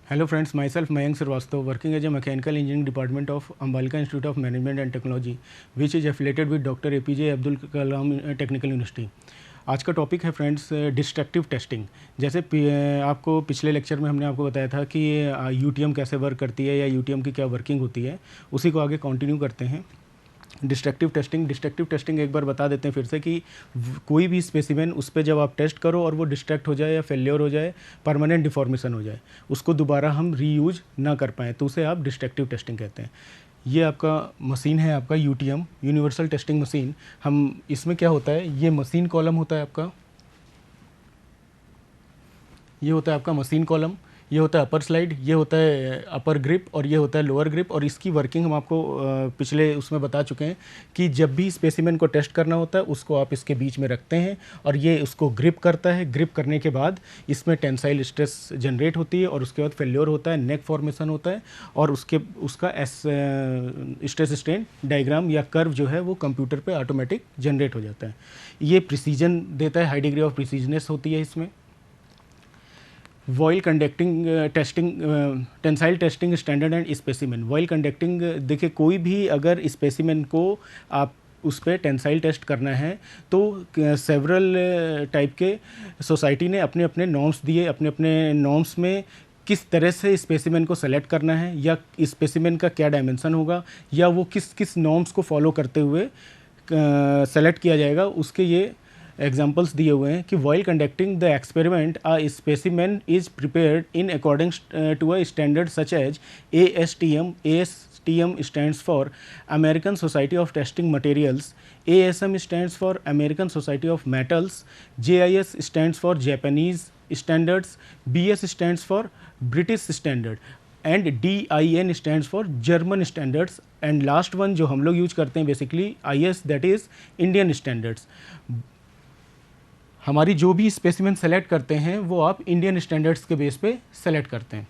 Hello friends, myself Mayank Srivastava, working as a mechanical engineering department of Ambalika Institute of Management and Technology, which is affiliated with Dr. APJ Abdul Kalam technical university. आज का topic है friends destructive testing. जैसे आपको पिछले lecture में हमने आपको बताया था कि यूटीएम कैसे वर्क करती है या यूटीएम की क्या वर्किंग होती है, उसी को आगे कंटिन्यू करते हैं। डिस्ट्रक्टिव टेस्टिंग एक बार बता देते हैं फिर से कि कोई भी स्पेसिमेन उस पर जब आप टेस्ट करो और वो डिस्ट्रैक्ट हो जाए या फेल्योर हो जाए, परमानेंट डिफॉर्मेशन हो जाए, उसको दोबारा हम रीयूज ना कर पाएँ, तो उसे आप डिस्ट्रक्टिव टेस्टिंग कहते हैं। ये आपका मशीन है, आपका यूटीएम यूनिवर्सल टेस्टिंग मशीन। हम इसमें क्या होता है, ये मशीन कॉलम होता है आपका, ये होता है आपका मशीन कॉलम, ये होता है अपर स्लाइड, ये होता है अपर ग्रिप और ये होता है लोअर ग्रिप। और इसकी वर्किंग हम आपको पिछले उसमें बता चुके हैं कि जब भी स्पेसिमेन को टेस्ट करना होता है उसको आप इसके बीच में रखते हैं और ये उसको ग्रिप करता है। ग्रिप करने के बाद इसमें टेंसाइल स्ट्रेस जनरेट होती है और उसके बाद फेल्योर होता है, नेक फॉर्मेशन होता है और उसका स्ट्रेस स्ट्रेन डायग्राम या कर्व जो है वो कंप्यूटर पे ऑटोमेटिक जनरेट हो जाता है। ये प्रिसीजन देता है, हाई डिग्री ऑफ प्रिसीजनेस होती है इसमें। Voile conducting testing, tensile testing standard and specimen. Voile conducting, देखिए कोई भी अगर स्पेसिमेन को आप उस पर टेंसाइल टेस्ट करना है तो सेवरल टाइप के सोसाइटी ने अपने अपने नॉर्म्स दिए। अपने अपने नॉर्म्स में किस तरह से स्पेसिमेन को सेलेक्ट करना है या स्पेसिमेन का क्या डायमेंशन होगा या वो किस किस नॉर्म्स को फॉलो करते हुए सेलेक्ट किया जाएगा, उसके ये एग्जाम्पल्स दिए हुए हैं कि while conducting the experiment a specimen is prepared in according to a standard such as ASTM। ASTM stands for American Society of Testing Materials, ASM stands for American Society of Metals, JIS stands for Japanese Standards, BS stands for British Standard and DIN stands for German standards and last one जो हम लोग use करते हैं basically IS, that is Indian standards. हमारी जो भी specimen select करते हैं वो आप इंडियन स्टैंडर्ड्स के बेस पे सेलेक्ट करते हैं।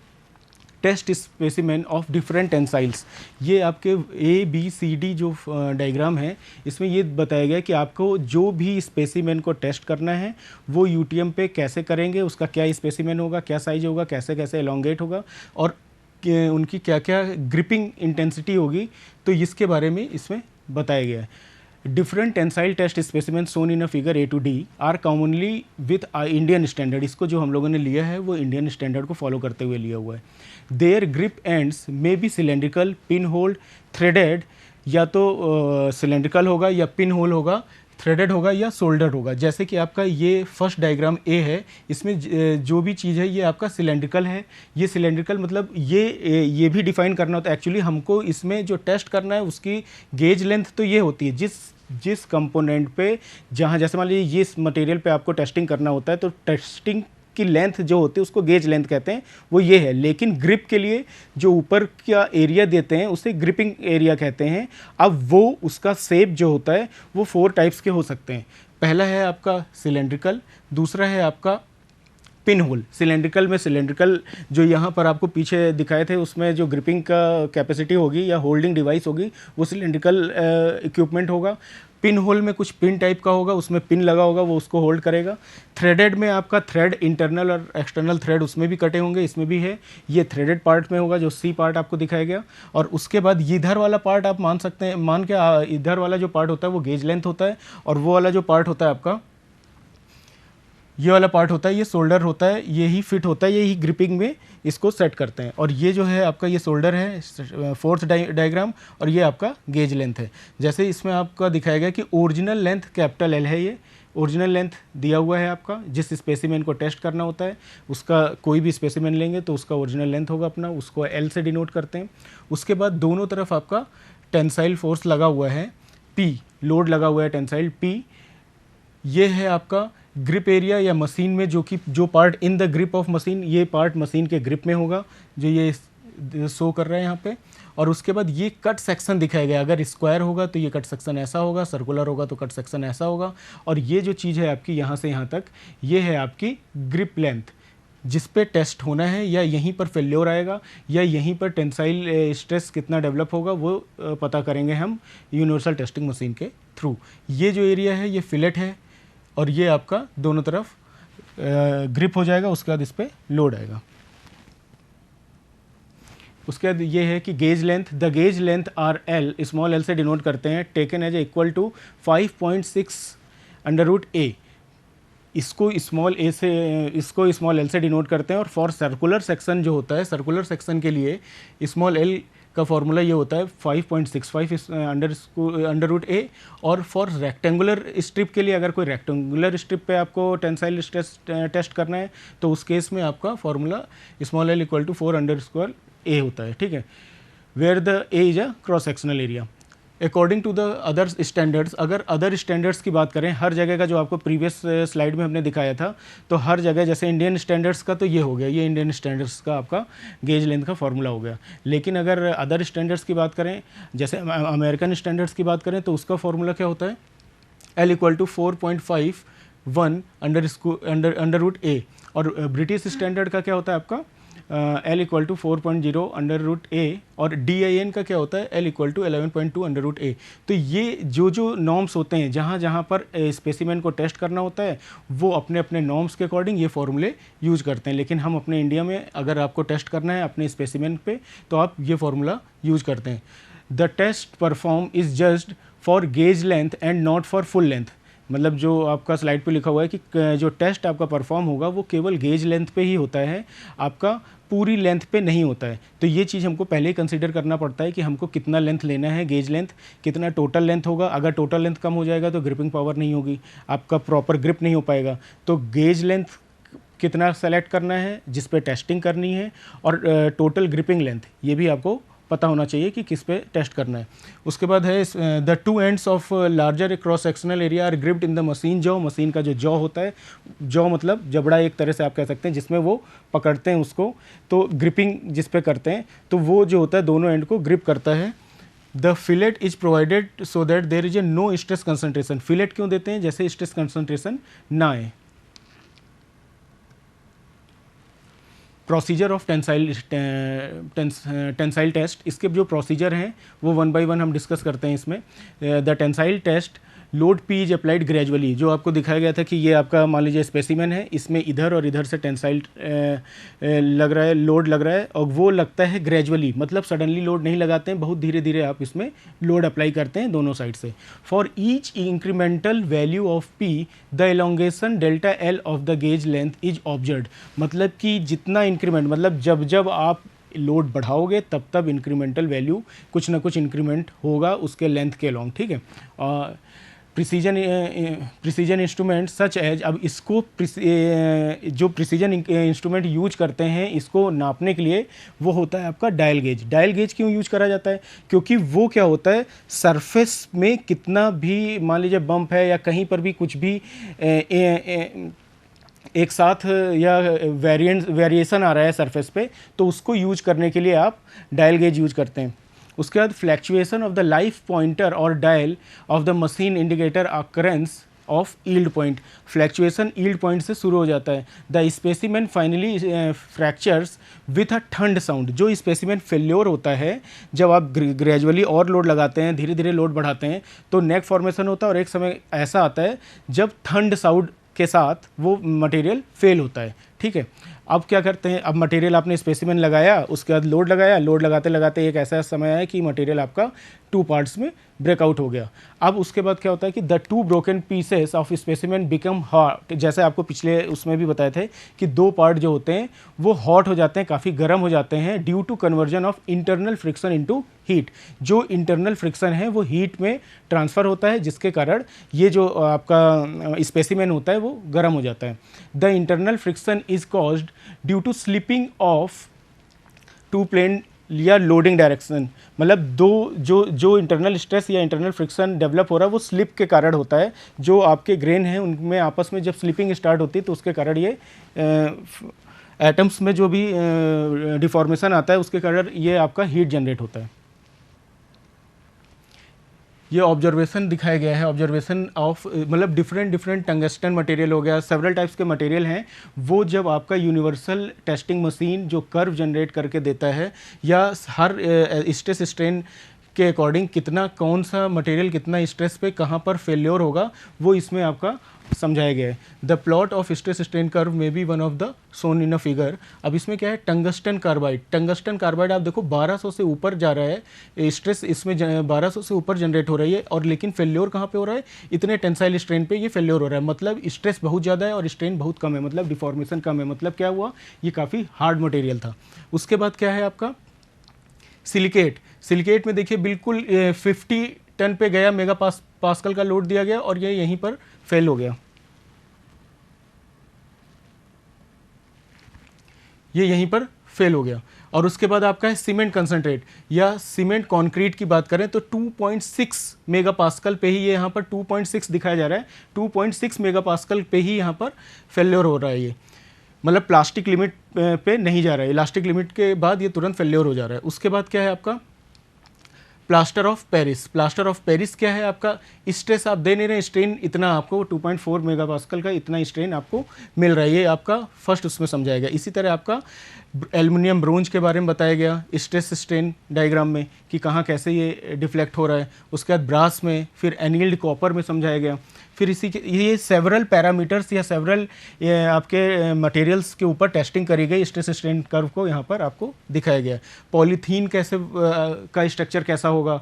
टेस्ट स्पेसिमेन ऑफ डिफरेंट टेंसाइल्स, ये आपके ABCD जो डायग्राम है इसमें ये बताया गया कि आपको जो भी स्पेसिमेन को टेस्ट करना है वो यूटीएम पे कैसे करेंगे, उसका क्या स्पेसिमेन होगा, क्या साइज होगा, कैसे कैसे एलोंगेट होगा और उनकी क्या क्या ग्रिपिंग इंटेंसिटी होगी, तो इसके बारे में इसमें बताया गया है। Different tensile test specimen shown in a figure A to D are commonly with Indian standard. इसको जो हम लोगों ने लिया है वो इंडियन स्टैंडर्ड को फॉलो करते हुए लिया हुआ है। There grip ends may be cylindrical, pin hold, threaded, या तो सिलेंड्रिकल होगा या पिन होल होगा, थ्रेडेड होगा या सोल्डर होगा। जैसे कि आपका ये फर्स्ट डायग्राम A है, इसमें जो भी चीज़ है ये आपका सिलेंड्रिकल है। ये सिलेंड्रिकल मतलब ये भी डिफाइन करना होता है एक्चुअली हमको। इसमें जो टेस्ट करना है उसकी गेज लेंथ तो ये होती है, जिस कंपोनेंट पे जहाँ, जैसे मान लीजिए ये मटेरियल पे आपको टेस्टिंग करना होता है तो टेस्टिंग की लेंथ जो होती है उसको गेज लेंथ कहते हैं, वो ये है। लेकिन ग्रिप के लिए जो ऊपर का एरिया देते हैं उसे ग्रिपिंग एरिया कहते हैं। अब वो उसका शेप जो होता है वो 4 टाइप्स के हो सकते हैं। पहला है आपका सिलेंड्रिकल, दूसरा है आपका पिन होल। सिलेंड्रिकल में सिलेंड्रिकल जो यहाँ पर आपको पीछे दिखाए थे उसमें जो ग्रिपिंग का कैपेसिटी होगी या होल्डिंग डिवाइस होगी वो सिलेंड्रिकल इक्विपमेंट होगा। पिन होल में कुछ पिन टाइप का होगा, उसमें पिन लगा होगा, वो उसको होल्ड करेगा। थ्रेडेड में आपका थ्रेड, इंटरनल और एक्सटर्नल थ्रेड उसमें भी कटे होंगे, इसमें भी है। ये थ्रेडेड पार्ट में होगा जो C पार्ट आपको दिखाया गया। और उसके बाद इधर वाला पार्ट आप मान सकते हैं, मान के इधर वाला जो पार्ट होता है वो गेज लेंथ होता है और वो वाला जो पार्ट होता है आपका, ये वाला पार्ट होता है, ये शोल्डर होता है, ये ही फिट होता है, ये ही ग्रिपिंग में इसको सेट करते हैं। और ये जो है आपका ये शोल्डर है, फोर्थ डायग्राम, और ये आपका गेज लेंथ है। जैसे इसमें आपका दिखाया गया कि ओरिजिनल लेंथ कैपिटल L है, ये ओरिजिनल लेंथ दिया हुआ है आपका। जिस स्पेसिमेन को टेस्ट करना होता है उसका कोई भी स्पेसिमेन लेंगे तो उसका ओरिजिनल लेंथ होगा अपना, उसको L से डिनोट करते हैं। उसके बाद दोनों तरफ आपका टेंसाइल फोर्स लगा हुआ है, P लोड लगा हुआ है टेंसाइल P। ये है आपका ग्रिप एरिया या मशीन में जो part in the grip of machine, ये पार्ट मशीन के ग्रिप में होगा जो ये शो कर रहा है यहाँ पे। और उसके बाद ये कट सेक्शन दिखाया गया, अगर स्क्वायर होगा तो ये कट सेक्शन ऐसा होगा, सर्कुलर होगा तो कट सेक्शन ऐसा होगा। और ये जो चीज़ है आपकी यहाँ से यहाँ तक, ये है आपकी ग्रिप लेंथ जिस पे टेस्ट होना है, या यहीं पर फेल्योर आएगा या यहीं पर टेंसाइल स्ट्रेस कितना डेवलप होगा वो पता करेंगे हम यूनिवर्सल टेस्टिंग मशीन के थ्रू। ये जो एरिया है ये फिलेट है और ये आपका दोनों तरफ ग्रिप हो जाएगा, उसके बाद इस पर लोड आएगा। उसके बाद ये है कि gauge length, the gauge length are L, small L से डिनोट करते हैं, taken as equal to 5.6 under root A, इसको स्मॉल ए से, इसको स्मॉल एल से डिनोट करते हैं। और फॉर सर्कुलर सेक्शन जो होता है, सर्कुलर सेक्शन के लिए स्मॉल एल का फॉर्मूला ये होता है 5.65 अंडर रूट ए। और फॉर रेक्टेंगुलर स्ट्रिप के लिए, अगर कोई रेक्टेंगुलर स्ट्रिप पे आपको टेंसाइल स्ट्रेस टेस्ट करना है तो उस केस में आपका formula small L equal to 4 under square A होता है, ठीक है, where the A is a cross sectional area according to the other standards. अगर अदर स्टैंडर्ड्स की बात करें, हर जगह का जो आपको प्रीवियस स्लाइड में हमने दिखाया था, तो हर जगह जैसे इंडियन स्टैंडर्ड्स का तो ये हो गया, ये इंडियन स्टैंडर्ड्स का आपका गेज लेंथ का फॉर्मूला हो गया। लेकिन अगर अदर स्टैंडर्ड्स की बात करें, जैसे अमेरिकन स्टैंडर्ड्स की बात करें, तो उसका फॉर्मूला क्या होता है, L equal to 4.51 under root A. और ब्रिटिश स्टैंडर्ड का क्या होता है आपका, L equal to 4.0 under root A. और DIN का क्या होता है, L equal to 11.2 under root A. तो ये जो नॉर्म्स होते हैं, जहाँ जहाँ पर स्पेसिमेन को टेस्ट करना होता है, वो अपने अपने नॉर्म्स के अकॉर्डिंग ये फॉर्मूले यूज करते हैं। लेकिन हम अपने इंडिया में अगर आपको टेस्ट करना है अपने स्पेसिमेन पे, तो आप ये फॉर्मूला यूज करते हैं। The test perform is just for gauge length and not for full length. मतलब जो आपका स्लाइड पे लिखा हुआ है कि जो टेस्ट आपका परफॉर्म होगा वो केवल गेज लेंथ पे ही होता है, आपका पूरी लेंथ पे नहीं होता है। तो ये चीज़ हमको पहले ही कंसीडर करना पड़ता है कि हमको कितना लेंथ लेना है, गेज लेंथ कितना टोटल लेंथ होगा। अगर टोटल लेंथ कम हो जाएगा तो ग्रिपिंग पावर नहीं होगी, आपका प्रॉपर ग्रिप नहीं हो पाएगा। तो गेज लेंथ कितना सेलेक्ट करना है जिस पे टेस्टिंग करनी है, और टोटल ग्रिपिंग लेंथ ये भी आपको पता होना चाहिए कि किस पे टेस्ट करना है। उसके बाद है the two ends of larger cross sectional area are gripped in the machine jaw. Machine का जो जॉ होता है, जॉ मतलब जबड़ा एक तरह से आप कह सकते हैं, जिसमें वो पकड़ते हैं उसको, तो ग्रिपिंग जिस पे करते हैं, तो वो जो होता है दोनों एंड को ग्रिप करता है। The fillet is provided so that there is a no stress concentration. Fillet क्यों देते हैं, जैसे स्ट्रेस कंसंट्रेशन ना आए। प्रोसीजर ऑफ टेंसाइल टेस्ट, इसके जो प्रोसीजर हैं वो 1 बाय 1 हम डिस्कस करते हैं इसमें। The tensile test, load P is applied gradually. जो आपको दिखाया गया था कि ये आपका मान लीजिए स्पेसिमेन है, इसमें इधर और इधर से टेंसाइल लग रहा है, लोड लग रहा है, और वो लगता है ग्रेजुअली, मतलब सडनली लोड नहीं लगाते हैं, बहुत धीरे धीरे आप इसमें लोड अप्लाई करते हैं दोनों साइड से। For each incremental value of P the elongation delta L of the gauge length is observed. मतलब कि जितना इंक्रीमेंट, मतलब जब जब आप लोड बढ़ाओगे तब तब इंक्रीमेंटल वैल्यू कुछ ना कुछ इंक्रीमेंट होगा उसके लेंथ के लॉन्ग, ठीक है। प्रिसीजन इंस्ट्रूमेंट सच एज, अब इसको जो प्रिसीजन इंस्ट्रूमेंट यूज करते हैं इसको नापने के लिए, वो होता है आपका डायल गेज। डायल गेज क्यों यूज करा जाता है, क्योंकि वो क्या होता है, सरफेस में कितना भी मान लीजिए बम्प है या कहीं पर भी कुछ भी एक साथ या वेरिएशन आ रहा है सरफेस पे, तो उसको यूज करने के लिए आप डायल गेज यूज करते हैं। उसके बाद fluctuation of the life pointer और dial of the machine indicator occurrence of yield point. Fluctuation yield point से शुरू हो जाता है। The specimen finally fractures with a ठंड साउंड। जो स्पेसिमेन फेल्योर होता है, जब आप ग्रेजुअली और लोड लगाते हैं, धीरे धीरे लोड बढ़ाते हैं, तो नेक फॉर्मेशन होता है, और एक समय ऐसा आता है जब ठंड साउंड के साथ वो मटेरियल फेल होता है, ठीक है। अब क्या करते हैं, अब मटेरियल आपने स्पेसिमेन लगाया, उसके बाद लोड लगाया, लोड लगाते लगाते एक ऐसा समय आया कि मटेरियल आपका 2 पार्ट्स में ब्रेकआउट हो गया। अब उसके बाद क्या होता है कि the 2 broken pieces of specimen become hot. जैसे आपको पिछले उसमें भी बताए थे कि 2 पार्ट जो होते हैं वो हॉट हो जाते हैं, काफ़ी गर्म हो जाते हैं, due to conversion of internal friction into heat. जो इंटरनल फ्रिक्शन है वो हीट में ट्रांसफ़र होता है, जिसके कारण ये जो आपका स्पेसिमेन होता है वो गर्म हो जाता है। The internal friction is caused due to slipping of 2 plane या लोडिंग डायरेक्शन। मतलब जो इंटरनल स्ट्रेस या इंटरनल फ्रिक्शन डेवलप हो रहा है वो स्लिप के कारण होता है। जो आपके ग्रेन हैं उनमें आपस में जब स्लिपिंग स्टार्ट होती है तो उसके कारण ये एटम्स में जो भी डिफॉर्मेशन आता है उसके कारण ये आपका हीट जनरेट होता है। ये ऑब्जर्वेशन दिखाया गया है, ऑब्जर्वेशन ऑफ मतलब डिफरेंट टंगस्टन मटेरियल हो गया, सेवरल टाइप्स के मटेरियल हैं। वो जब आपका यूनिवर्सल टेस्टिंग मशीन जो कर्व जनरेट करके देता है, या हर स्ट्रेस स्ट्रेन के अकॉर्डिंग कितना कौन सा मटेरियल कितना स्ट्रेस पे कहाँ पर फेल्योर होगा, वो इसमें आपका समझाया गया है। The plot of stress strain curve में be one of the shown in a figure. अब इसमें क्या है, टंगस्टन कार्बाइड। टंगस्टन कार्बाइड आप देखो 1200 से ऊपर जा रहा है, स्ट्रेस इसमें 1200 से ऊपर जनरेट हो रही है, और लेकिन फेल्योर कहाँ पे हो रहा है, इतने टेंसाइल स्ट्रेन पे ये फेल्योर हो रहा है। मतलब स्ट्रेस बहुत ज़्यादा है और स्ट्रेन बहुत कम है, मतलब डिफॉर्मेशन कम है। मतलब क्या हुआ, ये काफ़ी हार्ड मटेरियल था। उसके बाद क्या है आपका सिलिकेट। सिलिकेट में देखिए बिल्कुल 50 टन पे गया, मेगा पास्कल का लोड दिया गया और ये यहीं पर फेल हो गया, ये यहीं पर फेल हो गया। और उसके बाद आपका है सीमेंट कंसंट्रेट या सीमेंट कंक्रीट की बात करें तो 2.6 मेगा पास्कल पे ही ये यहाँ पर 2.6 दिखाया जा रहा है, 2.6 मेगा पास्कल पे ही यहाँ पर फेल्योर हो रहा है। ये मतलब प्लास्टिक लिमिट पे नहीं जा रहा है, इलास्टिक लिमिट के बाद ये तुरंत फेल्योर हो जा रहा है। उसके बाद क्या है आपका plaster of Paris. Plaster of Paris क्या है आपका, स्ट्रेस आप दे नहीं रहे, स्ट्रेन इतना आपको 2.4 मेगा पास्कल का इतना स्ट्रेन आपको मिल रहा है, ये आपका फर्स्ट उसमें समझाया गया। इसी तरह आपका एल्युमिनियम ब्रोंज के बारे में बताया गया स्ट्रेस स्ट्रेन डायग्राम में कि कहाँ कैसे ये डिफ्लेक्ट हो रहा है। उसके बाद ब्रास में, फिर एनील्ड कॉपर में समझाया गया। फिर इसी के ये सेवरल पैरामीटर्स या सेवरल आपके मटेरियल्स के ऊपर टेस्टिंग करी गई, स्ट्रेस स्ट्रेन कर्व को यहाँ पर आपको दिखाया गया। पॉलीथीन कैसे का स्ट्रक्चर कैसा होगा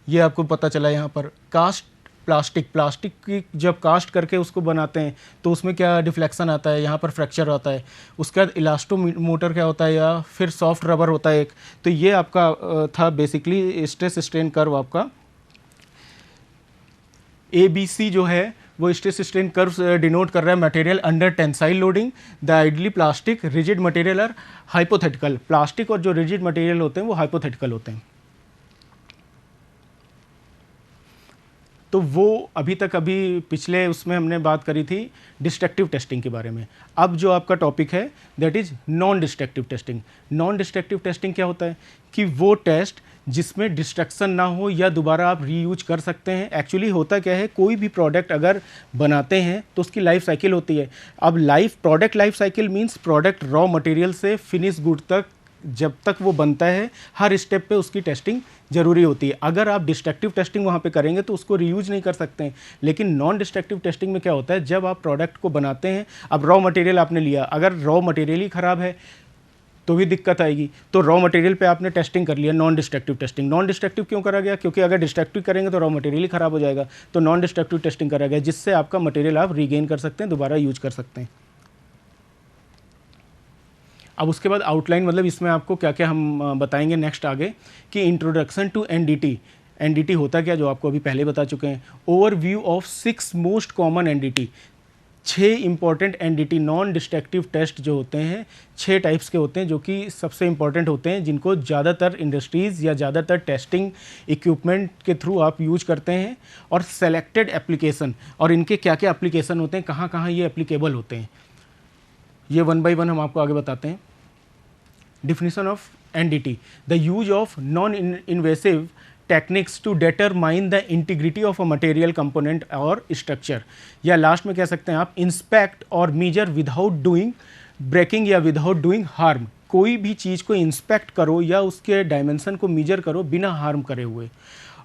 ये आपको पता चला यहाँ पर। कास्ट प्लास्टिक की जब कास्ट करके उसको बनाते हैं तो उसमें क्या डिफ्लेक्शन आता है, यहाँ पर फ्रैक्चर आता है। उसके बाद इलास्टोमोटर क्या होता है या फिर सॉफ्ट रबर होता है एक। तो ये आपका था बेसिकली स्ट्रेस स्ट्रेन कर्व आपका। ABC जो है वो स्ट्रेस स्ट्रेन कर्व डिनोट कर रहा है material under tensile loading, the ideally plastic, rigid material और हाइपोथेटिकल। प्लास्टिक और जो रिजिड मटेरियल होते हैं वो हाइपोथेटिकल होते हैं। तो वो अभी पिछले उसमें हमने बात करी थी डिस्ट्रक्टिव टेस्टिंग के बारे में। अब जो आपका टॉपिक है that is non destructive testing. Non destructive testing क्या होता है कि वो टेस्ट जिसमें डिस्ट्रक्शन ना हो या दोबारा आप रीयूज कर सकते हैं। एक्चुअली होता क्या है, कोई भी प्रोडक्ट अगर बनाते हैं तो उसकी लाइफ साइकिल होती है। अब product life cycle means product raw material से फिनिश गुड तक जब तक वो बनता है हर स्टेप पे उसकी टेस्टिंग जरूरी होती है। अगर आप डिस्ट्रक्टिव टेस्टिंग वहाँ पे करेंगे तो उसको रीयूज नहीं कर सकते हैं। लेकिन नॉन डिस्ट्रक्टिव टेस्टिंग में क्या होता है, जब आप प्रोडक्ट को बनाते हैं, अब रॉ मटेरियल आपने लिया, अगर रॉ मटेरियल ही ख़राब है तो भी दिक्कत आएगी। तो रॉ मटेरियल पे आपने टेस्टिंग कर लिया, non destructive testing. Non destructive क्यों करा गया, क्योंकि अगर डिस्ट्रक्टिव करेंगे तो रॉ मटेरियल ही ख़राब हो जाएगा। तो नॉन डिस्ट्रक्टिव टेस्टिंग करा गया जिससे आपका मटेरियल आप रीगेन कर सकते हैं, दोबारा यूज कर सकते हैं। अब उसके बाद आउटलाइन, मतलब इसमें आपको क्या क्या हम बताएंगे नेक्स्ट आगे कि इंट्रोडक्शन टू एनडीटी। एनडीटी होता क्या, जो आपको अभी पहले बता चुके हैं। Overview of 6 most common NDT. 6 important NDT non destructive test जो होते हैं 6 टाइप्स के होते हैं, जो कि सबसे इंपॉर्टेंट होते हैं, जिनको ज़्यादातर इंडस्ट्रीज़ या ज़्यादातर टेस्टिंग इक्विपमेंट के थ्रू आप यूज करते हैं। और सेलेक्टेड एप्लीकेशन, और इनके क्या क्या एप्लीकेशन होते हैं, कहाँ कहाँ ये एप्लीकेबल होते हैं, ये 1 बाय 1 हम आपको आगे बताते हैं। Definition of NDT: the use of non-invasive techniques to determine the integrity of a material component or structure। या लास्ट में कह सकते हैं आप इंस्पेक्ट और मेजर विदाउट डूइंग ब्रेकिंग या विदाउट डूइंग हार्म। कोई भी चीज़ को इंस्पेक्ट करो या उसके डायमेंशन को मेजर करो बिना हार्म करे हुए।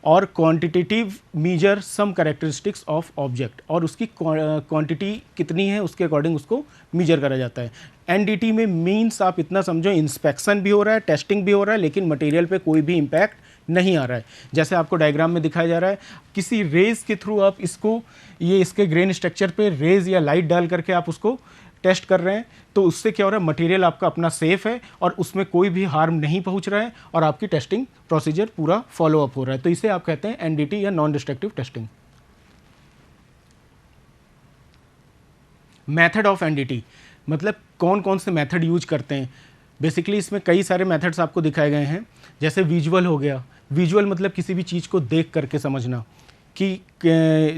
और quantitative measure some characteristics of object, और उसकी क्वांटिटी कितनी है उसके अकॉर्डिंग उसको मीजर करा जाता है। एनडीटी में मीन्स आप इतना समझो, इंस्पेक्शन भी हो रहा है, टेस्टिंग भी हो रहा है, लेकिन मटेरियल पे कोई भी इम्पैक्ट नहीं आ रहा है। जैसे आपको डायग्राम में दिखाया जा रहा है, किसी रेज के थ्रू आप इसको, ये इसके ग्रेन स्ट्रक्चर पे रेज या लाइट डाल करके आप उसको टेस्ट कर रहे हैं, तो उससे क्या हो रहा है, मटेरियल आपका अपना सेफ है और उसमें कोई भी हार्म नहीं पहुंच रहा है और आपकी टेस्टिंग प्रोसीजर पूरा फॉलो अप हो रहा है। तो इसे आप कहते हैं एनडीटी या non destructive testing. Method of NDT, मतलब कौन कौन से मेथड यूज करते हैं। बेसिकली इसमें कई सारे मेथड्स आपको दिखाए गए हैं। जैसे विजुअल हो गया, विजुअल मतलब किसी भी चीज़ को देख करके समझना, कि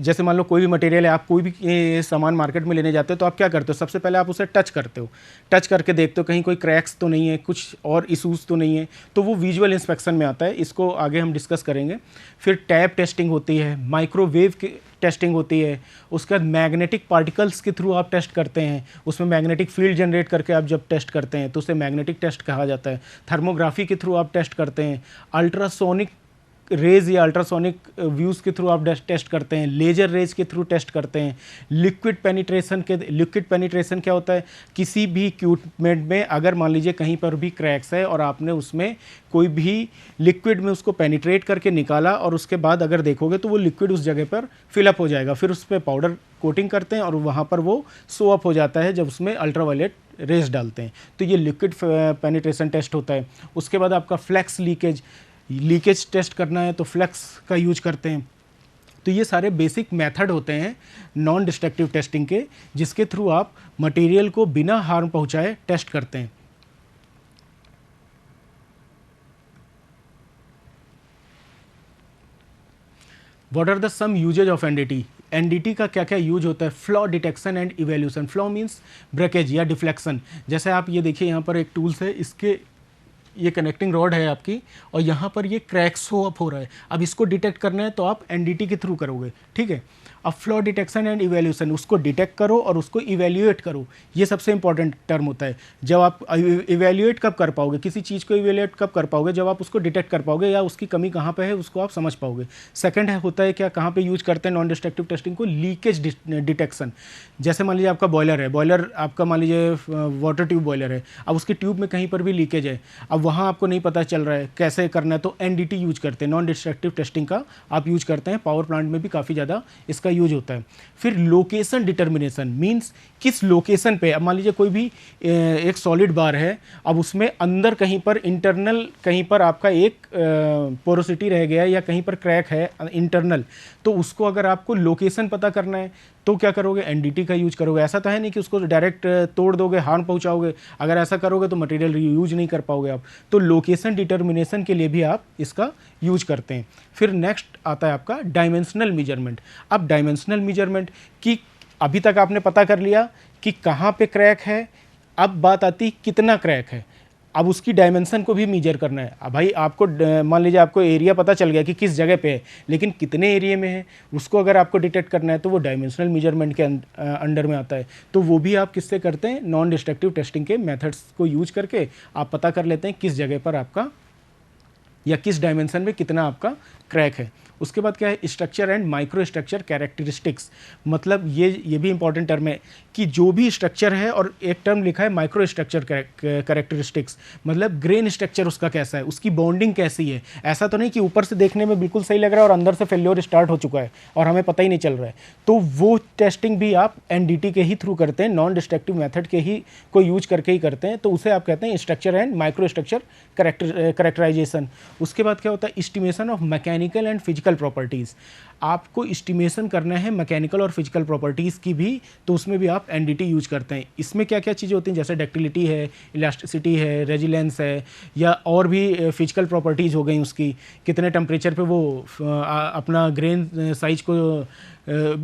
जैसे मान लो कोई भी मटेरियल है, आप कोई भी सामान मार्केट में लेने जाते हो तो आप क्या करते हो, सबसे पहले आप उसे टच करते हो, टच करके देखते हो कहीं कोई क्रैक्स तो नहीं है, कुछ और इशूज़ तो नहीं है, तो वो विजुअल इंस्पेक्शन में आता है। इसको आगे हम डिस्कस करेंगे। फिर टैप टेस्टिंग होती है, माइक्रोवेव की टेस्टिंग होती है, उसके बाद मैग्नेटिक पार्टिकल्स के थ्रू आप टेस्ट करते हैं, उसमें मैग्नेटिक फील्ड जनरेट करके आप जब टेस्ट करते हैं तो उसे मैग्नेटिक टेस्ट कहा जाता है। थर्मोग्राफी के थ्रू आप टेस्ट करते हैं, अल्ट्रासोनिक रेज या अल्ट्रासोनिक व्यूज़ के थ्रू आप टेस्ट करते हैं, लेजर रेज के थ्रू टेस्ट करते हैं, लिक्विड पेनिट्रेशन क्या होता है, किसी भी इक्विपमेंट में अगर मान लीजिए कहीं पर भी क्रैक्स है और आपने उसमें कोई भी लिक्विड में उसको पेनिट्रेट करके निकाला और उसके बाद अगर देखोगे तो वो लिक्विड उस जगह पर फिलअप हो जाएगा, फिर उस पर पाउडर कोटिंग करते हैं और वहाँ पर वो शो अप हो जाता है जब उसमें अल्ट्रावायलेट रेज डालते हैं, तो ये लिक्विड पेनिट्रेशन टेस्ट होता है। उसके बाद आपका फ्लैक्स लीकेज टेस्ट करना है तो फ्लैक्स का यूज करते हैं। तो ये सारे बेसिक मेथड होते हैं नॉन डिस्ट्रक्टिव टेस्टिंग के, जिसके थ्रू आप मटेरियल को बिना हार्म पहुंचाए टेस्ट करते हैं। What are the some usages of NDT? NDT का क्या क्या यूज होता है? Flaw detection and evaluation. Flaw means breakage या डिफ्लेक्शन। जैसे आप ये देखिए यहाँ पर एक टूल्स है, इसके ये कनेक्टिंग रॉड है आपकी और यहाँ पर ये क्रैक शो अप हो रहा है। अब इसको डिटेक्ट करना है तो आप एनडीटी के थ्रू करोगे, ठीक है। अब फ्लॉ डिटेक्शन एंड इवेल्यूशन, उसको डिटेक्ट करो और उसको इवेल्यूएट करो, ये सबसे इंपॉर्टेंट टर्म होता है। जब आप इवेल्यूएट कब कर पाओगे, किसी चीज़ को इवेल्यूएट कब कर पाओगे, जब आप उसको डिटेक्ट कर पाओगे या उसकी कमी कहाँ पे है उसको आप समझ पाओगे। सेकंड है होता है क्या, कहाँ पे यूज करते हैं नॉन डिस्ट्रक्टिव टेस्टिंग को? Leakage detection. जैसे मान लीजिए आपका बॉयलर है, बॉयलर आपका मान लीजिए वाटर ट्यूब बॉयलर है, अब उसकी ट्यूब में कहीं पर भी लीकेज है, अब वहाँ आपको नहीं पता चल रहा है कैसे करना है, तो एनडीटी यूज करते हैं, नॉन डिस्ट्रक्टिव टेस्टिंग का आप यूज करते हैं। पावर प्लांट में भी काफ़ी ज़्यादा इसका यूज होता है। फिर लोकेशन डिटर्मिनेशन मींस किस लोकेशन पे, अब मान लीजिए कोई भी एक सॉलिड बार है, अब उसमें अंदर कहीं पर इंटरनल कहीं पर आपका एक पोरोसिटी रह गया या कहीं पर क्रैक है इंटरनल, तो उसको अगर आपको लोकेशन पता करना है तो क्या करोगे? एनडीटी का यूज करोगे। ऐसा तो है नहीं कि उसको डायरेक्ट तोड़ दोगे, हार्म पहुंचाओगे, अगर ऐसा करोगे तो मटेरियल यूज नहीं कर पाओगे आप। तो लोकेशन डिटर्मिनेशन के लिए भी आप इसका यूज करते हैं। फिर नेक्स्ट आता है आपका डायमेंशनल मेजरमेंट। अब डायमेंशनल मेजरमेंट की अभी तक आपने पता कर लिया कि कहाँ पे क्रैक है, अब बात आती कितना क्रैक है, अब उसकी डायमेंशन को भी मेजर करना है। अब भाई आपको मान लीजिए आपको एरिया पता चल गया कि किस जगह पे है, लेकिन कितने एरिया में है उसको अगर आपको डिटेक्ट करना है तो वो डायमेंशनल मेजरमेंट के अंडर में आता है। तो वो भी आप किससे करते हैं? नॉन डिस्ट्रक्टिव टेस्टिंग के मेथड्स को यूज करके आप पता कर लेते हैं किस जगह पर आपका या किस डायमेंशन में कितना आपका क्रैक है। उसके बाद क्या है? Structure and micro structure characteristics. मतलब ये भी इंपॉर्टेंट टर्म है कि जो भी स्ट्रक्चर है, और एक टर्म लिखा है माइक्रो स्ट्रक्चर कैरेक्टरिस्टिक्स, मतलब ग्रेन स्ट्रक्चर उसका कैसा है, उसकी बॉन्डिंग कैसी है। ऐसा तो नहीं कि ऊपर से देखने में बिल्कुल सही लग रहा है और अंदर से फेल्योर स्टार्ट हो चुका है और हमें पता ही नहीं चल रहा है। तो वो टेस्टिंग भी आप एनडीटी के ही थ्रू करते हैं, नॉन डिस्ट्रक्टिव मेथड के ही को यूज करके ही करते हैं। तो उसे आप कहते हैं structure and micro structure characterization. उसके बाद क्या होता है? Estimation of mechanical and physical properties. आपको एस्टिमेशन करना है मैकेनिकल और फिजिकल प्रॉपर्टीज़ की भी, तो उसमें भी आप एनडीटी यूज करते हैं। इसमें क्या क्या चीज़ें होती हैं? जैसे डक्टिलिटी है, इलास्टिसिटी है, रेजिलेंस है, या और भी फिजिकल प्रॉपर्टीज़ हो गई उसकी, कितने टेम्परेचर पे वो अपना ग्रेन साइज को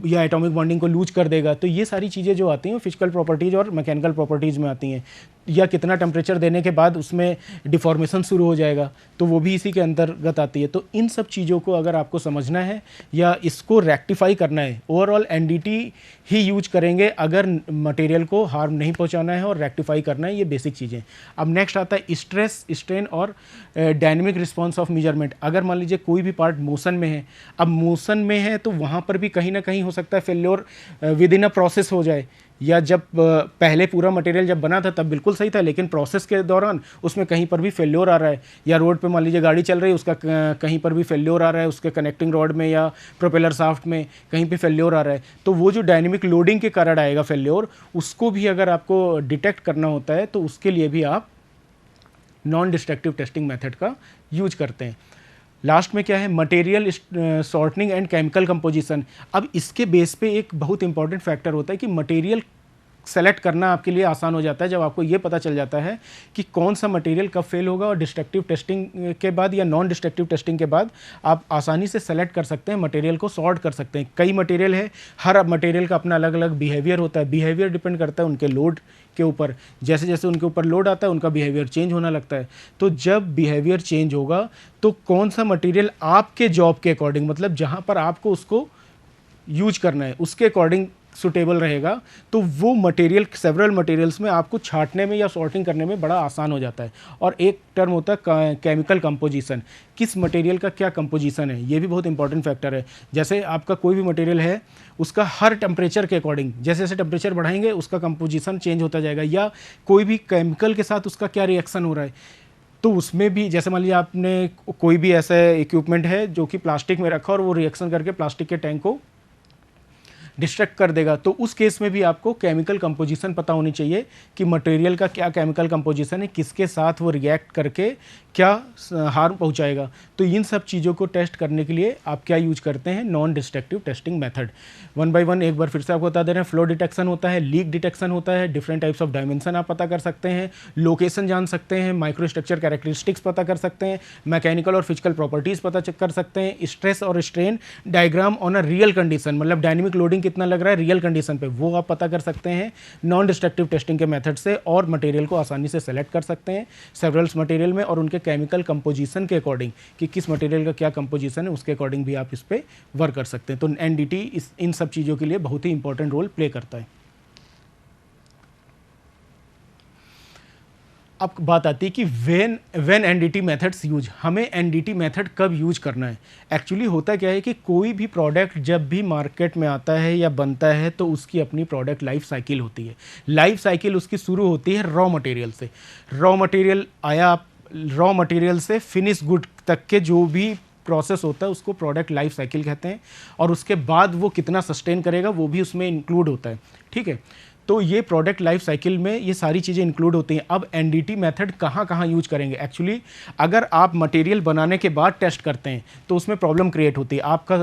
या एटॉमिक बॉन्डिंग को लूज कर देगा। तो ये सारी चीज़ें जो आती हैं फिजिकल प्रॉपर्टीज़ और मैकेनिकल प्रॉपर्टीज़ में आती हैं। या कितना टेम्परेचर देने के बाद उसमें डिफॉर्मेशन शुरू हो जाएगा, तो वो भी इसी के अंतर्गत आती है। तो इन सब चीज़ों को अगर आपको समझना है या इसको रेक्टिफाई करना है, ओवरऑल एनडीटी ही यूज करेंगे अगर मटेरियल को हार्म नहीं पहुंचाना है और रेक्टिफाई करना है। ये बेसिक चीज़ें। अब नेक्स्ट आता है स्ट्रेस, स्ट्रेन और डायनेमिक रिस्पॉन्स ऑफ मेजरमेंट। अगर मान लीजिए कोई भी पार्ट मोशन में है, अब मोशन में है तो वहाँ पर भी कहीं ना कहीं हो सकता है failure with in a process हो जाए, या जब पहले पूरा मटेरियल जब बना था तब बिल्कुल सही था, लेकिन प्रोसेस के दौरान उसमें कहीं पर भी फेल्योर आ रहा है, या रोड पे मान लीजिए गाड़ी चल रही है उसका कहीं पर भी फेल्योर आ रहा है, उसके कनेक्टिंग रॉड में या प्रोपेलर शाफ्ट में कहीं पे फेल्योर आ रहा है, तो वो जो डायनेमिक लोडिंग के कारण आएगा फेल्योर, उसको भी अगर आपको डिटेक्ट करना होता है तो उसके लिए भी आप नॉन डिस्ट्रक्टिव टेस्टिंग मेथड का यूज करते हैं। लास्ट में क्या है? Material sorting and chemical composition. अब इसके बेस पे एक बहुत इंपॉर्टेंट फैक्टर होता है कि मटेरियल सेलेक्ट करना आपके लिए आसान हो जाता है जब आपको ये पता चल जाता है कि कौन सा मटेरियल कब फेल होगा, और डिस्ट्रक्टिव टेस्टिंग के बाद या नॉन डिस्ट्रक्टिव टेस्टिंग के बाद आप आसानी से सेलेक्ट कर सकते हैं, मटेरियल को सॉर्ट कर सकते हैं। कई मटेरियल है, हर मटेरियल का अपना अलग अलग बिहेवियर होता है। बिहेवियर डिपेंड करता है उनके लोड के ऊपर, जैसे जैसे उनके ऊपर लोड आता है उनका बिहेवियर चेंज होना लगता है। तो जब बिहेवियर चेंज होगा तो कौन सा मटेरियल आपके जॉब के अकॉर्डिंग, मतलब जहाँ पर आपको उसको यूज करना है उसके अकॉर्डिंग सुटेबल रहेगा, तो वो मटेरियल सेवरल मटेरियल्स में आपको छांटने में या सॉर्टिंग करने में बड़ा आसान हो जाता है। और एक टर्म होता है केमिकल कंपोजिशन, किस मटेरियल का क्या कंपोजिशन है, ये भी बहुत इंपॉर्टेंट फैक्टर है। जैसे आपका कोई भी मटेरियल है, उसका हर टेम्परेचर के अकॉर्डिंग जैसे जैसे टेम्परेचर बढ़ाएंगे उसका कंपोजिशन चेंज होता जाएगा, या कोई भी केमिकल के साथ उसका क्या रिएक्शन हो रहा है। तो उसमें भी जैसे मान लीजिए आपने कोई भी ऐसा इक्विपमेंट है जो कि प्लास्टिक में रखा और वो रिएक्शन करके प्लास्टिक के टैंक को डिस्ट्रक्ट कर देगा, तो उस केस में भी आपको केमिकल कंपोजिशन पता होनी चाहिए कि मटेरियल का क्या केमिकल कंपोजिशन है, किसके साथ वो रिएक्ट करके क्या हार्म पहुंचाएगा। तो इन सब चीज़ों को टेस्ट करने के लिए आप क्या यूज करते हैं, non destructive testing method. One by one एक बार फिर से आपको बता दे रहे हैं, फ्लो डिटेक्शन होता है, लीक डिटेक्शन होता है, डिफरेंट टाइप्स ऑफ डायमेंशन आप पता कर सकते हैं, लोकेशन जान सकते हैं, माइक्रो स्ट्रक्चर कैरेक्टरिस्टिक्स पता कर सकते हैं, मैकेनिकल और फिजिकल प्रॉपर्टीज़ पता कर सकते हैं, स्ट्रेस और strain diagram on a real condition, मतलब डायनेमिक लोडिंग कितना लग रहा है रियल कंडीशन पे, वो आप पता कर सकते हैं नॉन डिस्ट्रक्टिव टेस्टिंग के मेथड से, और मटेरियल को आसानी से सेलेक्ट कर सकते हैं सेवरल्स मटेरियल में, और उनके केमिकल कंपोजिशन के अकॉर्डिंग कि किस मटेरियल का क्या कंपोजिशन है उसके अकॉर्डिंग भी आप इस पे वर्क कर सकते हैं। तो एनडीटी इन सब चीज़ों के लिए बहुत ही इंपॉर्टेंट रोल प्ले करता है। अब बात आती है कि व्हेन एनडीटी मेथड्स यूज, हमें एनडीटी मेथड कब यूज करना है। एक्चुअली होता क्या है कि कोई भी प्रोडक्ट जब भी मार्केट में आता है या बनता है तो उसकी अपनी प्रोडक्ट लाइफ साइकिल होती है। लाइफ साइकिल उसकी शुरू होती है रॉ मटेरियल से। रॉ मटेरियल आया, रॉ मटेरियल से फिनिश गुड तक के जो भी प्रोसेस होता है उसको प्रोडक्ट लाइफ साइकिल कहते हैं, और उसके बाद वो कितना सस्टेन करेगा वो भी उसमें इंक्लूड होता है। ठीक है, तो ये प्रोडक्ट लाइफ साइकिल में ये सारी चीज़ें इंक्लूड होती हैं। अब एनडीटी मेथड कहाँ कहाँ यूज करेंगे। एक्चुअली अगर आप मटेरियल बनाने के बाद टेस्ट करते हैं तो उसमें प्रॉब्लम क्रिएट होती है, आपका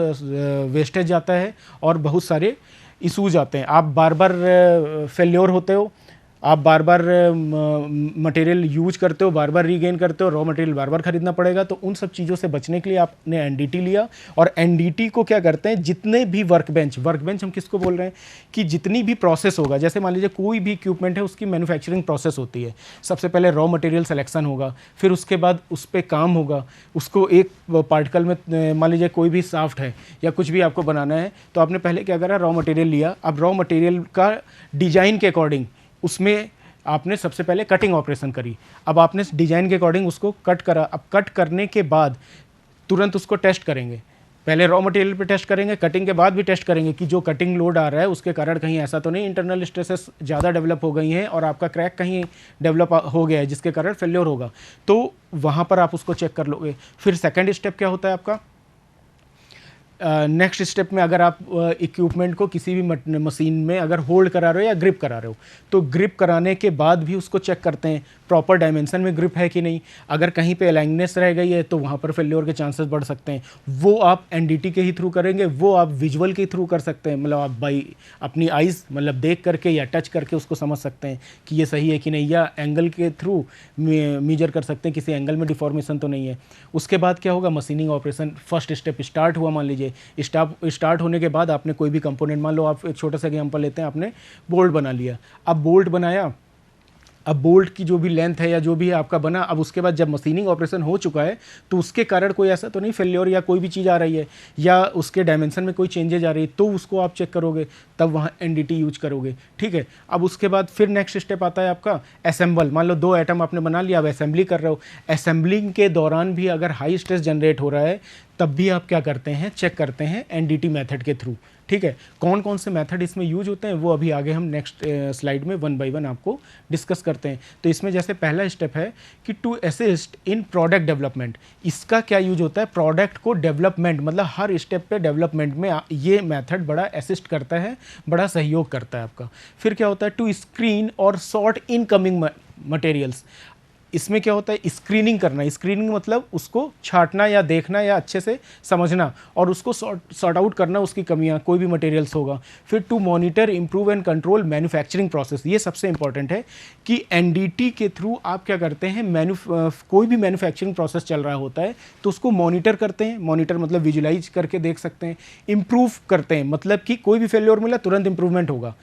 वेस्टेज जाता है और बहुत सारे इशूज आते हैं, आप बार बार फेल्योर होते हो, आप बार बार मटेरियल यूज करते हो, बार बार रीगेन करते हो, रॉ मटेरियल बार बार खरीदना पड़ेगा। तो उन सब चीज़ों से बचने के लिए आपने एनडीटी लिया, और एनडीटी को क्या करते हैं, जितने भी वर्कबेंच हम किसको बोल रहे हैं कि जितनी भी प्रोसेस होगा, जैसे मान लीजिए कोई भी इक्विपमेंट है उसकी मैन्युफैक्चरिंग प्रोसेस होती है। सबसे पहले रॉ मटेरियल सिलेक्शन होगा, फिर उसके बाद उस पर काम होगा, उसको एक पार्टिकल में मान लीजिए कोई भी साफ्ट है या कुछ भी आपको बनाना है, तो आपने पहले क्या करा, रॉ मटेरियल लिया। अब रॉ मटेरियल का डिजाइन के अकॉर्डिंग उसमें आपने सबसे पहले कटिंग ऑपरेशन करी, अब आपने डिजाइन के अकॉर्डिंग उसको कट करा। अब कट करने के बाद तुरंत उसको टेस्ट करेंगे, पहले रॉ मटेरियल पे टेस्ट करेंगे, कटिंग के बाद भी टेस्ट करेंगे कि जो कटिंग लोड आ रहा है उसके कारण कहीं ऐसा तो नहीं इंटरनल स्ट्रेसेस ज़्यादा डेवलप हो गई हैं और आपका क्रैक कहीं डेवलप हो गया है जिसके कारण फेल्योर होगा, तो वहाँ पर आप उसको चेक कर लोगे। फिर सेकेंड स्टेप क्या होता है आपका, नेक्स्ट स्टेप में अगर आप इक्विपमेंट को किसी भी मशीन में अगर होल्ड करा रहे हो या ग्रिप करा रहे हो, तो ग्रिप कराने के बाद भी उसको चेक करते हैं प्रॉपर डायमेंशन में ग्रिप है कि नहीं। अगर कहीं पे अलाइननेस रह गई है तो वहाँ पर फेल्योर के चांसेस बढ़ सकते हैं। वो आप एनडीटी के ही थ्रू करेंगे, वो आप विजुअल के थ्रू कर सकते हैं, मतलब आप बाई अपनी आइज़ मतलब देख करके या टच करके उसको समझ सकते हैं कि ये सही है कि नहीं, या एंगल के थ्रू मेजर कर सकते हैं किसी एंगल में डिफॉर्मेशन तो नहीं है। उसके बाद क्या होगा, machining operation first step start हुआ। मान लीजिए स्टार्ट होने के बाद आपने कोई भी कंपोनेंट, मान लो आप एक छोटा सा एग्जांपल लेते हैं, आपने बोल्ट बना लिया। अब बोल्ट बनाया, अब बोल्ट की जो भी लेंथ है या जो भी है आपका बना, अब उसके बाद जब मशीनिंग ऑपरेशन हो चुका है तो उसके कारण कोई ऐसा तो नहीं फेल्योर या कोई भी चीज़ आ रही है या उसके डायमेंशन में कोई चेंजेज आ रही है, तो उसको आप चेक करोगे, तब वहाँ एनडीटी यूज करोगे। ठीक है, अब उसके बाद फिर नेक्स्ट स्टेप आता है आपका असेंबल। मान लो 2 आइटम आपने बना लिया, अब असेंबली कर रहे हो। असेंबलिंग के दौरान भी अगर हाई स्ट्रेस जनरेट हो रहा है तब भी आप क्या करते हैं, चेक करते हैं एनडीटी मेथड के थ्रू। ठीक है, कौन कौन से मेथड इसमें यूज होते हैं वो अभी आगे हम नेक्स्ट स्लाइड में 1 बाय 1 आपको डिस्कस करते हैं। तो इसमें जैसे पहला स्टेप है कि to assist in product development, इसका क्या यूज होता है, प्रोडक्ट को डेवलपमेंट मतलब हर स्टेप पे डेवलपमेंट में ये मेथड बड़ा असिस्ट करता है, बड़ा सहयोग करता है आपका। फिर क्या होता है, टू स्क्रीन और सॉर्ट इनकमिंग मटेरियल्स, इसमें क्या होता है, स्क्रीनिंग करना। स्क्रीनिंग मतलब उसको छांटना या देखना या अच्छे से समझना और उसको सॉर्ट आउट करना, उसकी कमियां कोई भी मटेरियल्स होगा। फिर to monitor, improve and control manufacturing process, ये सबसे इंपॉर्टेंट है कि एनडीटी के थ्रू आप क्या करते हैं, कोई भी मैन्युफैक्चरिंग प्रोसेस चल रहा होता है तो उसको मॉनिटर करते हैं। मॉनिटर मतलब विजुलाइज करके देख सकते हैं। इम्प्रूव करते हैं मतलब कि कोई भी फेल्योर मिला तुरंत इंप्रूवमेंट होगा,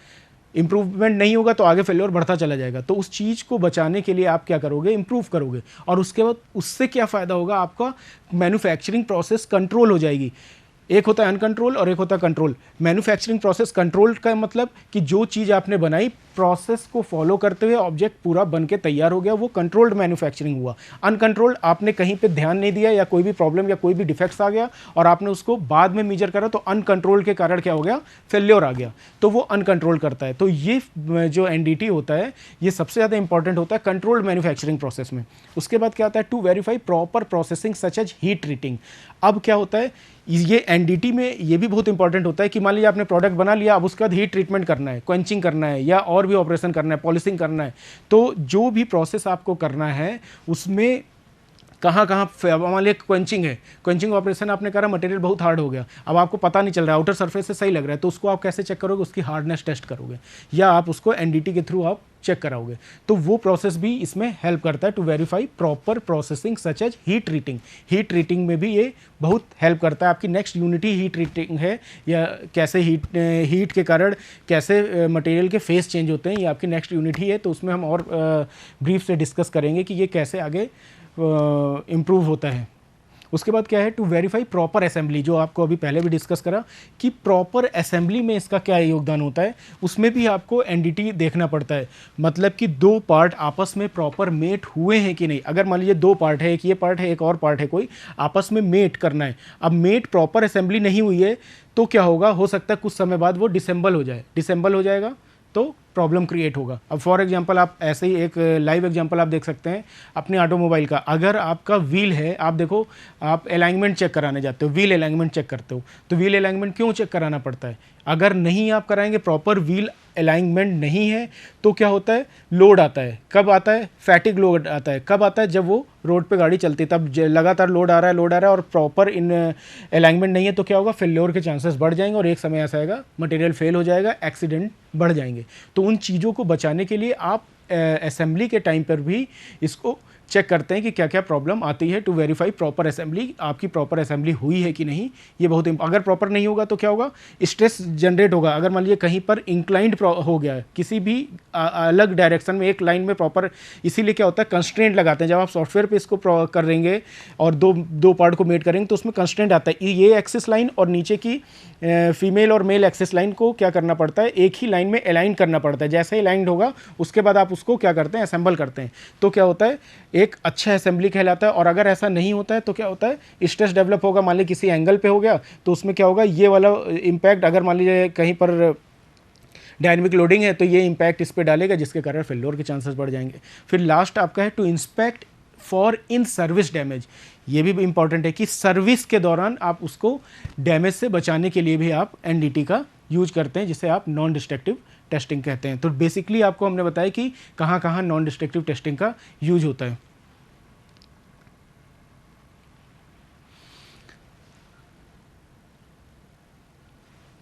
इंप्रूवमेंट नहीं होगा तो आगे फेल्योर बढ़ता चला जाएगा। तो उस चीज़ को बचाने के लिए आप क्या करोगे, इंप्रूव करोगे, और उसके बाद उससे क्या फ़ायदा होगा, आपका मैन्युफैक्चरिंग प्रोसेस कंट्रोल हो जाएगी। एक होता है अनकंट्रोल और एक होता है कंट्रोल। मैन्युफैक्चरिंग प्रोसेस कंट्रोल का मतलब कि जो चीज़ आपने बनाई प्रोसेस को फॉलो करते हुए ऑब्जेक्ट पूरा बन के तैयार हो गया, वो कंट्रोल्ड मैन्युफैक्चरिंग हुआ। अनकंट्रोल्ड आपने कहीं पे ध्यान नहीं दिया या कोई भी प्रॉब्लम या कोई भी डिफेक्ट्स आ गया और आपने उसको बाद में मेजर करा तो अनकंट्रोल के कारण क्या हो गया, फेल्योर आ गया, तो वो अनकंट्रोल करता है। तो ये जो एनडीटी होता है ये सबसे ज़्यादा इंपॉर्टेंट होता है कंट्रोल्ड मैन्युफैक्चरिंग प्रोसेस में। उसके बाद क्या आता है, to verify proper processing such as heat treating. अब क्या होता है, ये एनडीटी में ये भी बहुत इंपॉर्टेंट होता है कि मान लीजिए आपने प्रोडक्ट बना लिया, अब उसके बाद हीट ट्रीटमेंट करना है, क्वेंचिंग करना है या और भी ऑपरेशन करना है, पॉलिशिंग करना है, तो जो भी प्रोसेस आपको करना है उसमें कहाँ कहाँ मान लिया क्वेंचिंग है, क्वेंचिंग ऑपरेशन आपने करा, मटेरियल बहुत हार्ड हो गया, अब आपको पता नहीं चल रहा है, आउटर सरफेस से सही लग रहा है, तो उसको आप कैसे चेक करोगे, उसकी हार्डनेस टेस्ट करोगे या आप उसको एनडीटी के थ्रू आप चेक कराओगे। तो वो प्रोसेस भी इसमें हेल्प करता है to verify proper processing such as heat treating. Heat treating में भी ये बहुत हेल्प करता है। आपकी नेक्स्ट यूनिट ही हीट ट्रीटिंग है, या कैसे हीट के कारण कैसे मटेरियल के फेस चेंज होते हैं, ये आपकी नेक्स्ट यूनिट ही है। तो उसमें हम और ब्रीफ से डिस्कस करेंगे कि ये कैसे आगे इम्प्रूव होता है। उसके बाद क्या है, टू वेरीफाई प्रॉपर असेंबली, जो आपको अभी पहले भी डिस्कस करा कि प्रॉपर असेंबली में इसका क्या योगदान होता है, उसमें भी आपको एनडीटी देखना पड़ता है। मतलब कि दो पार्ट आपस में प्रॉपर मेट हुए हैं कि नहीं। अगर मान लीजिए दो पार्ट है, एक ये पार्ट है एक और पार्ट है, कोई आपस में मेट करना है, अब मेट प्रॉपर असेंबली नहीं हुई है तो क्या होगा, हो सकता है कुछ समय बाद वो डिसेंबल हो जाए, डिसेंबल हो जाएगा तो प्रॉब्लम क्रिएट होगा। अब फॉर एग्जांपल आप ऐसे ही एक लाइव एग्जांपल आप देख सकते हैं अपने ऑटोमोबाइल का। अगर आपका व्हील है, आप देखो आप अलाइनमेंट चेक कराने जाते हो, व्हील अलाइनमेंट चेक करते हो, तो व्हील अलाइनमेंट क्यों चेक कराना पड़ता है? अगर नहीं आप कराएंगे, प्रॉपर व्हील अलाइनमेंट नहीं है तो क्या होता है, लोड आता है। कब आता है? फैटिग लोड आता है। कब आता है? जब वो रोड पे गाड़ी चलती है, तब लगातार लोड आ रहा है और प्रॉपर इन अलाइनमेंट नहीं है तो क्या होगा, फेल्योर के चांसेस बढ़ जाएंगे और एक समय ऐसा आएगा मटेरियल फेल हो जाएगा, एक्सीडेंट बढ़ जाएंगे। तो उन चीज़ों को बचाने के लिए आप असेंबली के टाइम पर भी इसको चेक करते हैं कि क्या क्या प्रॉब्लम आती है, टू वेरीफाई प्रॉपर असेंबली, आपकी प्रॉपर असेंबली हुई है कि नहीं। ये बहुत अगर प्रॉपर नहीं होगा तो क्या होगा, स्ट्रेस जनरेट होगा। अगर मान लीजिए कहीं पर इंक्लाइंड हो गया है किसी भी अलग डायरेक्शन में, एक लाइन में प्रॉपर, इसीलिए क्या होता है कंस्ट्रेंट लगाते हैं। जब आप सॉफ्टवेयर पे इसको करेंगे और दो पार्ट को मेट करेंगे तो उसमें कंस्ट्रेंट आता है, ये एक्सिस लाइन और नीचे की फीमेल और मेल एक्सिस लाइन को क्या करना पड़ता है, एक ही लाइन में अलाइन करना पड़ता है। जैसे ही अलाइंड होगा उसके बाद आप उसको क्या करते हैं, असेंबल करते हैं, तो क्या होता है, एक अच्छा असेंबली कहलाता है। और अगर ऐसा नहीं होता है तो क्या होता है, स्ट्रेस डेवलप होगा। मान लीजिए किसी एंगल पे हो गया तो उसमें क्या होगा, ये वाला इम्पैक्ट, अगर मान लीजिए कहीं पर डायनेमिक लोडिंग है तो ये इम्पैक्ट इस पर डालेगा जिसके कारण फेल्योर के चांसेस बढ़ जाएंगे। फिर लास्ट आपका है to inspect for in service damage. ये भी इंपॉर्टेंट है कि सर्विस के दौरान आप उसको डैमेज से बचाने के लिए भी आप एनडीटी का यूज करते हैं, जिसे आप नॉन डिस्ट्रक्टिव टेस्टिंग कहते हैं। तो बेसिकली आपको हमने बताया कि कहाँ कहाँ नॉन डिस्ट्रक्टिव टेस्टिंग का यूज होता है।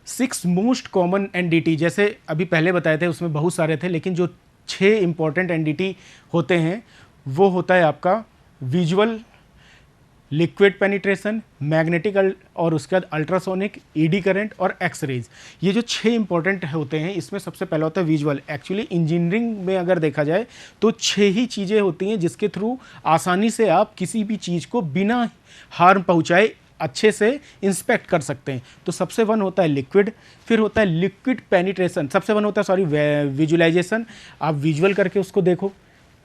सिक्स मोस्ट कॉमन एनडीटी, जैसे अभी पहले बताए थे उसमें बहुत सारे थे, लेकिन जो 6 इंपॉर्टेंट एनडीटी होते हैं वो होता है आपका विजुअल, लिक्विड पेनिट्रेशन, मैग्नेटिक और उसके बाद अल्ट्रासोनिक, ईडी करंट और एक्स रेज। ये जो 6 इंपॉर्टेंट होते हैं इसमें सबसे पहला होता है विजुअल। एक्चुअली इंजीनियरिंग में अगर देखा जाए तो 6 ही चीज़ें होती हैं जिसके थ्रू आसानी से आप किसी भी चीज़ को बिना हार्म पहुँचाए अच्छे से इंस्पेक्ट कर सकते हैं। तो सबसे वन होता है लिक्विड, फिर होता है लिक्विड पेनिट्रेशन, सबसे वन होता है सॉरी विजुअलाइजेशन, आप विजुअल करके उसको देखो,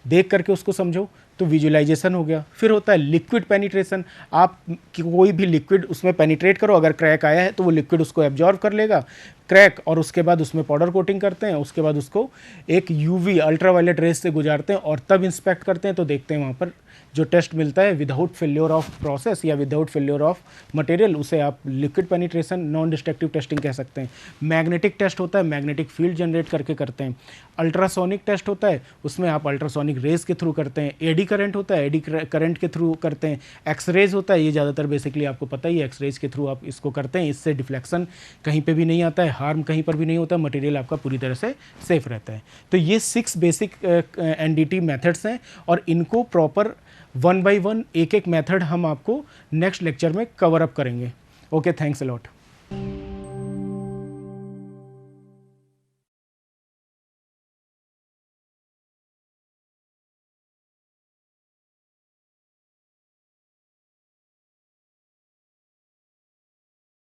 देख करके उसको समझो, तो विजुअलाइजेशन हो गया। फिर होता है लिक्विड पेनिट्रेशन, आप कोई भी लिक्विड उसमें पेनिट्रेट करो, अगर क्रैक आया है तो वो लिक्विड उसको एब्जॉर्व कर लेगा क्रैक, और उसके बाद उसमें पाउडर कोटिंग करते हैं, उसके बाद उसको एक यूवी अल्ट्रावायलेट रेज से गुजारते हैं और तब इंस्पेक्ट करते हैं। तो देखते हैं वहाँ पर जो टेस्ट मिलता है विदाउट फेल्योर ऑफ प्रोसेस या विदाउट फेल्योर ऑफ मटेरियल, उसे आप liquid penetration non destructive testing कह सकते हैं। मैग्नेटिक टेस्ट होता है, मैग्नेटिक फील्ड जनरेट करके करते हैं। अल्ट्रासोनिक टेस्ट होता है, उसमें आप अल्ट्रासोनिक रेज के थ्रू करते हैं। एडी करंट होता है, एडी करंट के थ्रू करते हैं। एक्स रेज होता है, ये ज़्यादातर बेसिकली आपको पता ही है, एक्स रेज के थ्रू आप इसको करते हैं। इससे डिफ्लेक्शन कहीं पे भी नहीं आता है, हार्म कहीं पर भी नहीं होता, मटेरियल आपका पूरी तरह से सेफ रहता है। तो ये 6 बेसिक एनडीटी मेथड्स हैं और इनको प्रॉपर 1 by 1 एक एक मेथड हम आपको नेक्स्ट लेक्चर में कवर अप करेंगे। Okay, thanks a lot.